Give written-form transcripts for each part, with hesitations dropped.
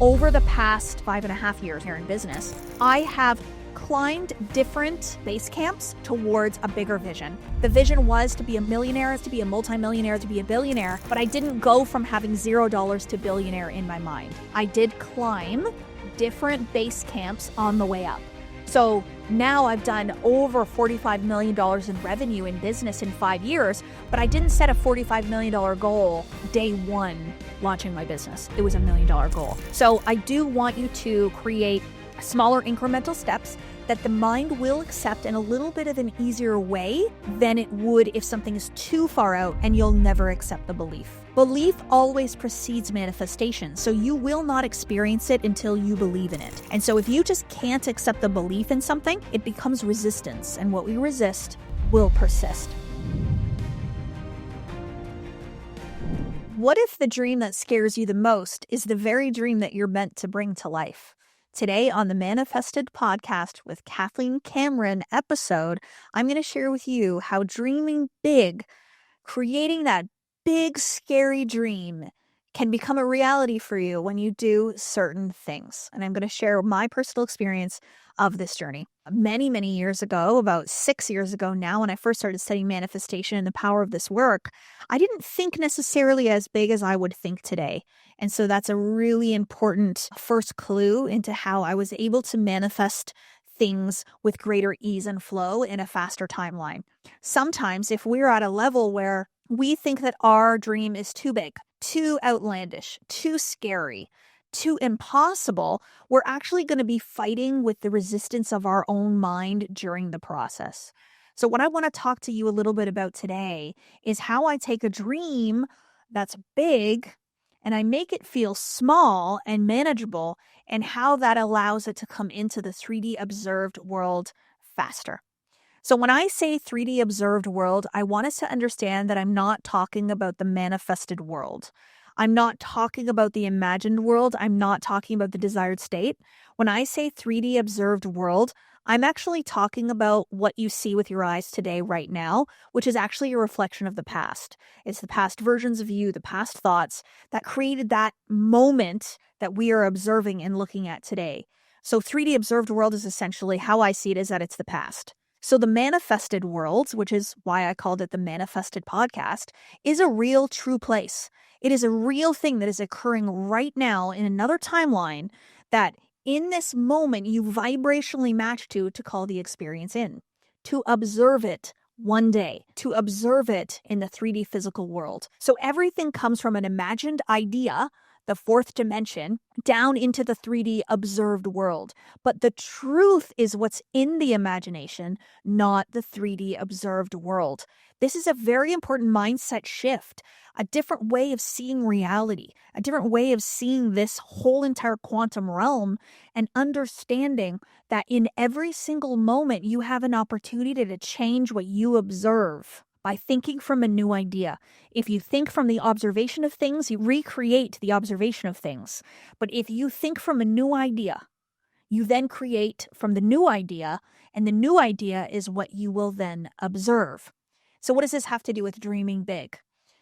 Over the past 5.5 years here in business, I have climbed different base camps towards a bigger vision. The vision was to be a millionaire, to be a multimillionaire, to be a billionaire, but I didn't go from having $0 to billionaire in my mind. I did climb different base camps on the way up. So now I've done over $45 million in revenue in business in 5 years, but I didn't set a $45 million goal day one launching my business. It was $1 million goal. So I do want you to create smaller incremental steps that the mind will accept in a little bit of an easier way than it would if something is too far out and you'll never accept the belief. Belief always precedes manifestation, so you will not experience it until you believe in it. And so if you just can't accept the belief in something, it becomes resistance, and what we resist will persist. What if the dream that scares you the most is the very dream that you're meant to bring to life? Today on the Manifested Podcast with Kathleen Cameron episode, I'm going to share with you how dreaming big, creating that big, scary dream can become a reality for you when you do certain things. And I'm going to share my personal experience of this journey. Many, many years ago, about 6 years ago now, when I first started studying manifestation and the power of this work, I didn't think necessarily as big as I would think today. And so that's a really important first clue into how I was able to manifest things with greater ease and flow in a faster timeline. Sometimes if we're at a level where we think that our dream is too big, too outlandish, too scary, too impossible, we're actually going to be fighting with the resistance of our own mind during the process. So what I want to talk to you a little bit about today is how I take a dream that's big and I make it feel small and manageable, and how that allows it to come into the 3D observed world faster. So when I say 3D observed world, I want us to understand that I'm not talking about the manifested world. I'm not talking about the imagined world. I'm not talking about the desired state. When I say 3D observed world, I'm actually talking about what you see with your eyes today, right now, which is actually a reflection of the past. It's the past versions of you, the past thoughts that created that moment that we are observing and looking at today. So 3D observed world is essentially how I see it, is that it's the past. So the manifested world, which is why I called it the Manifested Podcast, is a real, true place. It is a real thing that is occurring right now in another timeline that in this moment you vibrationally match to call the experience in, to observe it one day, to observe it in the 3D physical world. So everything comes from an imagined idea, the fourth dimension, down into the 3D observed world. But the truth is what's in the imagination, not the 3D observed world. This is a very important mindset shift, a different way of seeing reality, a different way of seeing this whole entire quantum realm, and understanding that in every single moment you have an opportunity to change what you observe by thinking from a new idea. If you think from the observation of things, you recreate the observation of things. But if you think from a new idea, you then create from the new idea, and the new idea is what you will then observe. So what does this have to do with dreaming big?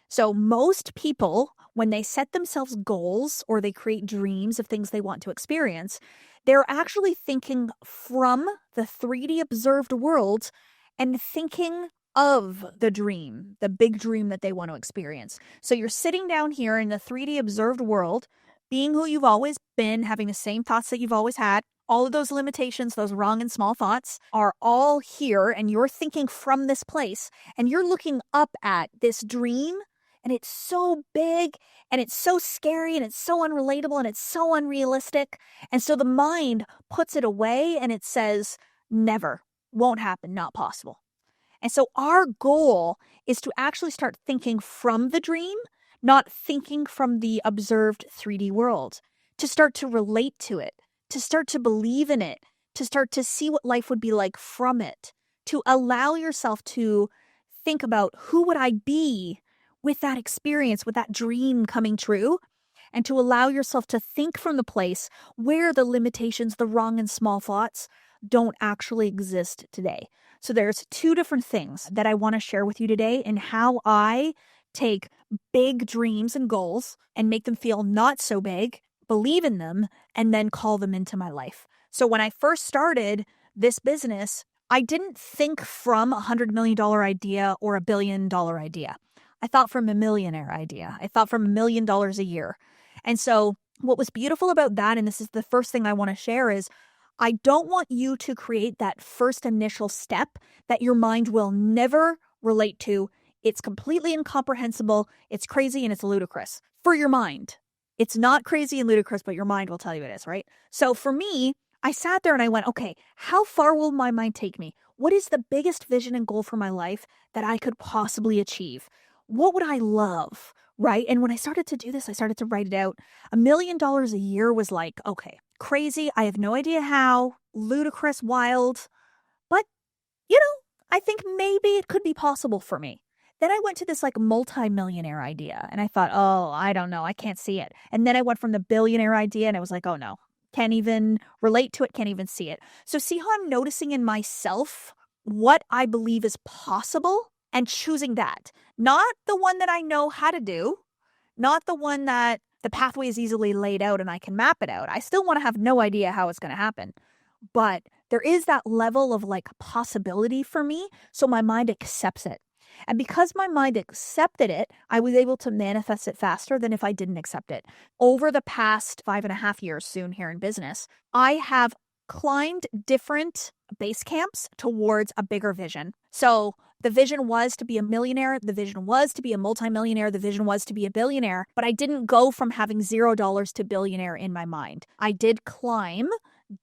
So most people, when they set themselves goals or they create dreams of things they want to experience, they're actually thinking from the 3D observed world and thinking of the dream, the big dream that they want to experience. So you're sitting down here in the 3D observed world, being who you've always been, having the same thoughts that you've always had. All of those limitations, those wrong and small thoughts are all here, and you're thinking from this place, and you're looking up at this dream, and it's so big, and it's so scary, and it's so unrelatable, and it's so unrealistic. And so the mind puts it away, and it says, never, won't happen, not possible. And so our goal is to actually start thinking from the dream, not thinking from the observed 3D world, to start to relate to it, to start to believe in it, to start to see what life would be like from it, to allow yourself to think about who would I be with that experience, with that dream coming true, and to allow yourself to think from the place where the limitations, the wrong and small thoughts don't actually exist today. So there's two different things that I want to share with you today in how I take big dreams and goals and make them feel not so big, believe in them, and then call them into my life. So when I first started this business, I didn't think from $100 million idea or $1 billion idea. I thought from a millionaire idea. I thought from $1 million a year. And so what was beautiful about that, and this is the first thing I want to share, is I don't want you to create that first initial step that your mind will never relate to. It's completely incomprehensible, it's crazy, and it's ludicrous for your mind. It's not crazy and ludicrous, but your mind will tell you it is, right? So for me, I sat there and I went, okay, how far will my mind take me? What is the biggest vision and goal for my life that I could possibly achieve? What would I love, right? And when I started to do this, I started to write it out. $1 million a year was like, okay, crazy. I have no idea how, ludicrous, wild, but I think maybe it could be possible for me. Then I went to this like multi-millionaire idea and I thought, oh, I don't know. I can't see it. And then I went from the billionaire idea and I was like, oh no, can't even relate to it, can't even see it. So see how I'm noticing in myself what I believe is possible and choosing that. Not the one that I know how to do, not the one that the pathway is easily laid out and I can map it out. I still want to have no idea how it's going to happen. But there is that level of like possibility for me, so my mind accepts it. And because my mind accepted it, I was able to manifest it faster than if I didn't accept it. Over the past 5.5 years soon here in business, I have climbed different base camps towards a bigger vision. So the vision was to be a millionaire. The vision was to be a multimillionaire. The vision was to be a billionaire. But I didn't go from having $0 to billionaire in my mind. I did climb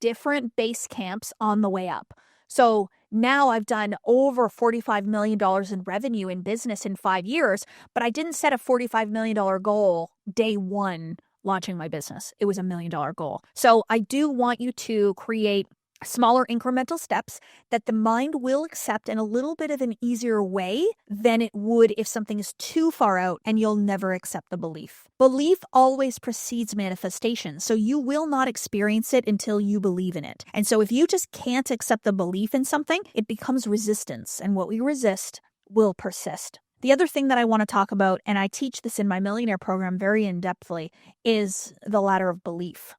different base camps on the way up. So now I've done over $45 million in revenue in business in 5 years, but I didn't set a $45 million goal day one launching my business. It was $1 million goal. So I do want you to create smaller incremental steps that the mind will accept in a little bit of an easier way than it would if something is too far out and you'll never accept the belief. Belief always precedes manifestation, so you will not experience it until you believe in it. And so if you just can't accept the belief in something, it becomes resistance, and what we resist will persist. The other thing that I want to talk about, and I teach this in my Millionaire program very in-depthly, is the ladder of belief.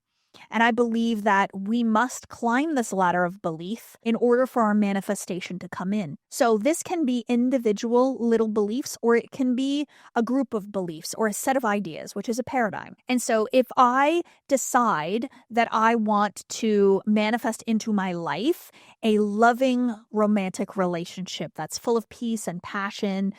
And I believe that we must climb this ladder of belief in order for our manifestation to come in. So this can be individual little beliefs, or it can be a group of beliefs or a set of ideas, which is a paradigm. And so if I decide that I want to manifest into my life a loving romantic relationship that's full of peace and passion,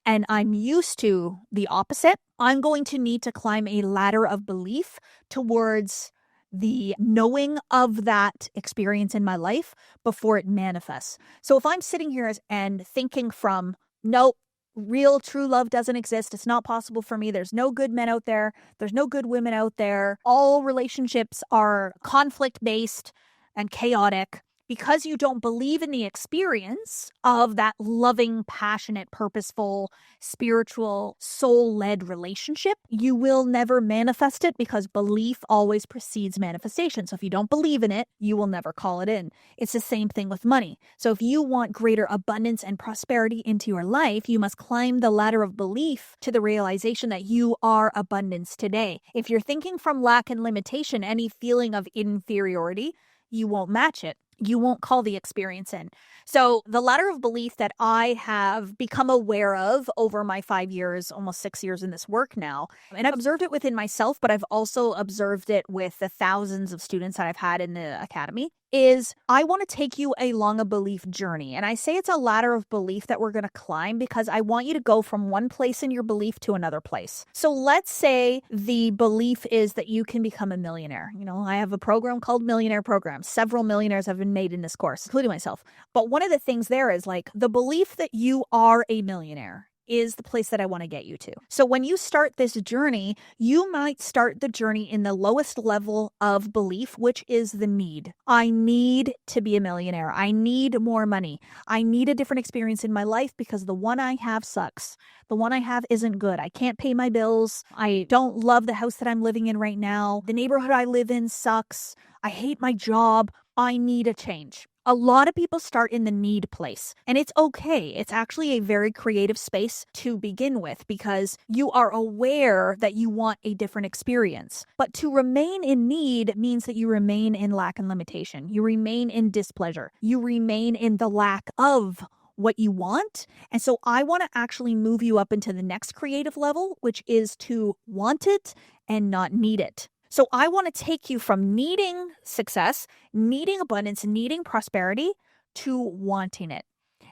and I'm used to the opposite, I'm going to need to climb a ladder of belief towards the knowing of that experience in my life before it manifests. So if I'm sitting here and thinking from, nope, real true love doesn't exist, it's not possible for me, there's no good men out there, there's no good women out there, all relationships are conflict-based and chaotic, because you don't believe in the experience of that loving, passionate, purposeful, spiritual, soul-led relationship, you will never manifest it because belief always precedes manifestation. So if you don't believe in it, you will never call it in. It's the same thing with money. So if you want greater abundance and prosperity into your life, you must climb the ladder of belief to the realization that you are abundance today. If you're thinking from lack and limitation, any feeling of inferiority, you won't match it. You won't call the experience in. So the ladder of belief that I have become aware of over my 5 years, almost 6 years in this work now, and I've observed it within myself, but I've also observed it with the thousands of students that I've had in the academy, is I want to take you along a belief journey. And I say it's a ladder of belief that we're going to climb because I want you to go from one place in your belief to another place. So let's say the belief is that you can become a millionaire. I have a program called Millionaire Program. Several millionaires have been made in this course, including myself. But one of the things there is like the belief that you are a millionaire is the place that I want to get you to. So when you start this journey, you might start the journey in the lowest level of belief, which is the need. I need to be a millionaire. I need more money. I need a different experience in my life because the one I have sucks. The one I have isn't good. I can't pay my bills. I don't love the house that I'm living in right now. The neighborhood I live in sucks. I hate my job. I need a change. A lot of people start in the need place, and it's okay. It's actually a very creative space to begin with because you are aware that you want a different experience. But to remain in need means that you remain in lack and limitation. You remain in displeasure. You remain in the lack of what you want. And so I want to actually move you up into the next creative level, which is to want it and not need it. So I want to take you from needing success, needing abundance, needing prosperity to wanting it.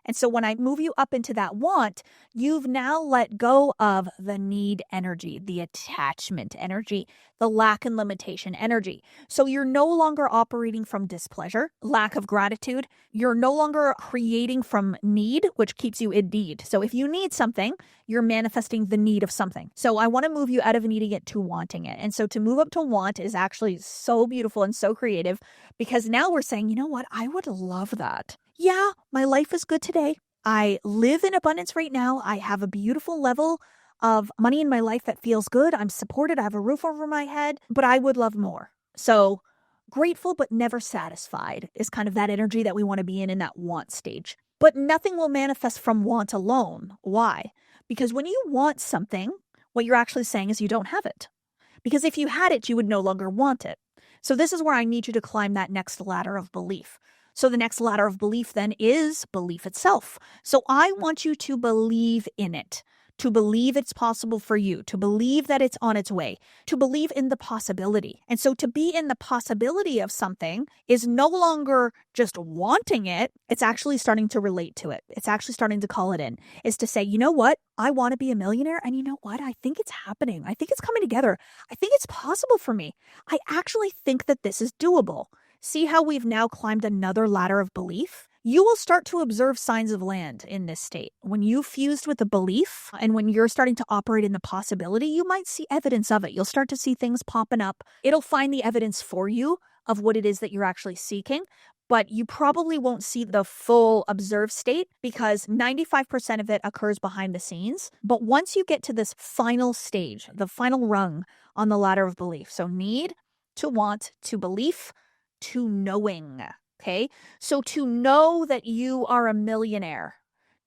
And so when I move you up into that want, you've now let go of the need energy, the attachment energy, the lack and limitation energy. So you're no longer operating from displeasure, lack of gratitude. You're no longer creating from need, which keeps you in need. So if you need something, you're manifesting the need of something. So I want to move you out of needing it to wanting it. And so to move up to want is actually so beautiful and so creative because now we're saying, you know what? I would love that. Yeah, my life is good today. I live in abundance right now. I have a beautiful level of money in my life that feels good. I'm supported. I have a roof over my head, but I would love more. So grateful, but never satisfied is kind of that energy that we want to be in that want stage. But nothing will manifest from want alone. Why? Because when you want something, what you're actually saying is you don't have it. Because if you had it, you would no longer want it. So this is where I need you to climb that next ladder of belief. So the next ladder of belief then is belief itself. So I want you to believe in it, to believe it's possible for you, to believe that it's on its way, to believe in the possibility. And so to be in the possibility of something is no longer just wanting it. It's actually starting to relate to it. It's actually starting to call it in. Is to say, you know what? I want to be a millionaire. And you know what? I think it's happening. I think it's coming together. I think it's possible for me. I actually think that this is doable. See how we've now climbed another ladder of belief? You will start to observe signs of land in this state. When you fused with the belief and when you're starting to operate in the possibility, you might see evidence of it. You'll start to see things popping up. It'll find the evidence for you of what it is that you're actually seeking, but you probably won't see the full observed state because 95% of it occurs behind the scenes. But once you get to this final stage, the final rung on the ladder of belief, so need, to want, to belief, to knowing, okay? So to know that you are a millionaire,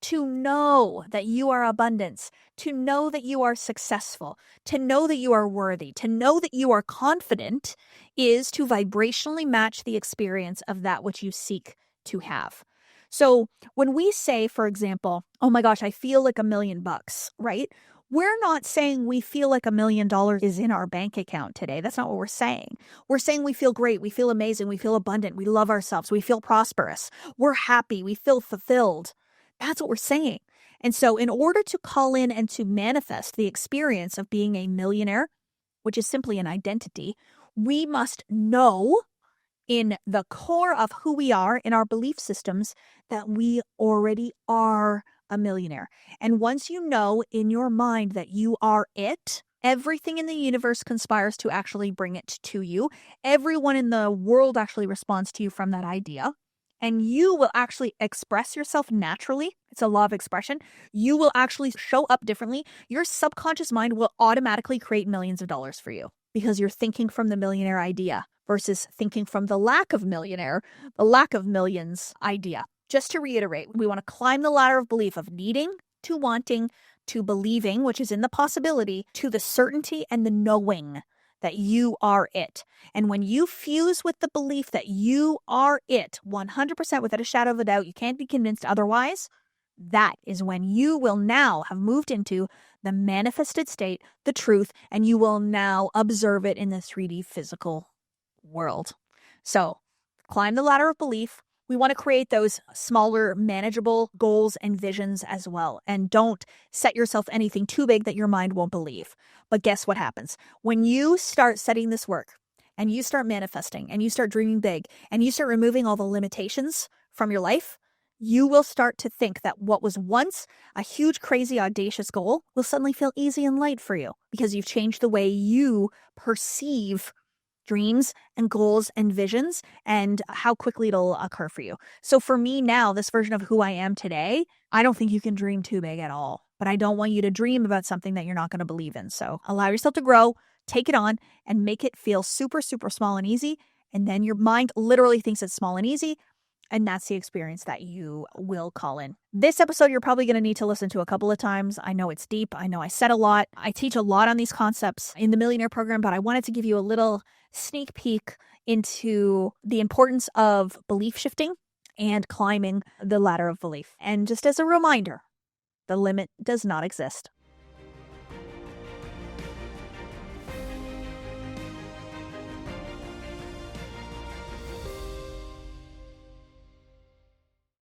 to know that you are abundance, to know that you are successful, to know that you are worthy, to know that you are confident is to vibrationally match the experience of that which you seek to have. So when we say, for example, oh my gosh, I feel like $1,000,000, right? We're not saying we feel like $1,000,000 is in our bank account today. That's not what we're saying. We're saying we feel great. We feel amazing. We feel abundant. We love ourselves. We feel prosperous. We're happy. We feel fulfilled. That's what we're saying. And so in order to call in and to manifest the experience of being a millionaire, which is simply an identity, we must know in the core of who we are, in our belief systems, that we already are a millionaire. And once you know in your mind that you are it, everything in the universe conspires to actually bring it to you. Everyone in the world actually responds to you from that idea. And you will actually express yourself naturally. It's a law of expression. You will actually show up differently. Your subconscious mind will automatically create millions of dollars for you because you're thinking from the millionaire idea versus thinking from the lack of millionaire, the lack of millions idea. Just to reiterate, we want to climb the ladder of belief of needing to wanting to believing, which is in the possibility, to the certainty and the knowing that you are it. And when you fuse with the belief that you are it 100% without a shadow of a doubt, you can't be convinced otherwise, that is when you will now have moved into the manifested state, the truth, and you will now observe it in the 3D physical world. So climb the ladder of belief. We want to create those smaller, manageable goals and visions as well. And don't set yourself anything too big that your mind won't believe. But guess what happens? When you start setting this work and you start manifesting and you start dreaming big and you start removing all the limitations from your life, you will start to think that what was once a huge, crazy, audacious goal will suddenly feel easy and light for you because you've changed the way you perceive dreams and goals and visions and how quickly it'll occur for you. So for me now, this version of who I am today, I don't think you can dream too big at all. But I don't want you to dream about something that you're not going to believe in. So allow yourself to grow, take it on, and make it feel super, super small and easy. And then your mind literally thinks it's small and easy. And that's the experience that you will call in. This episode, you're probably going to need to listen to a couple of times. I know it's deep. I know I said a lot. I teach a lot on these concepts in the Millionaire Program, but I wanted to give you a little sneak peek into the importance of belief shifting and climbing the ladder of belief. And just as a reminder, the limit does not exist.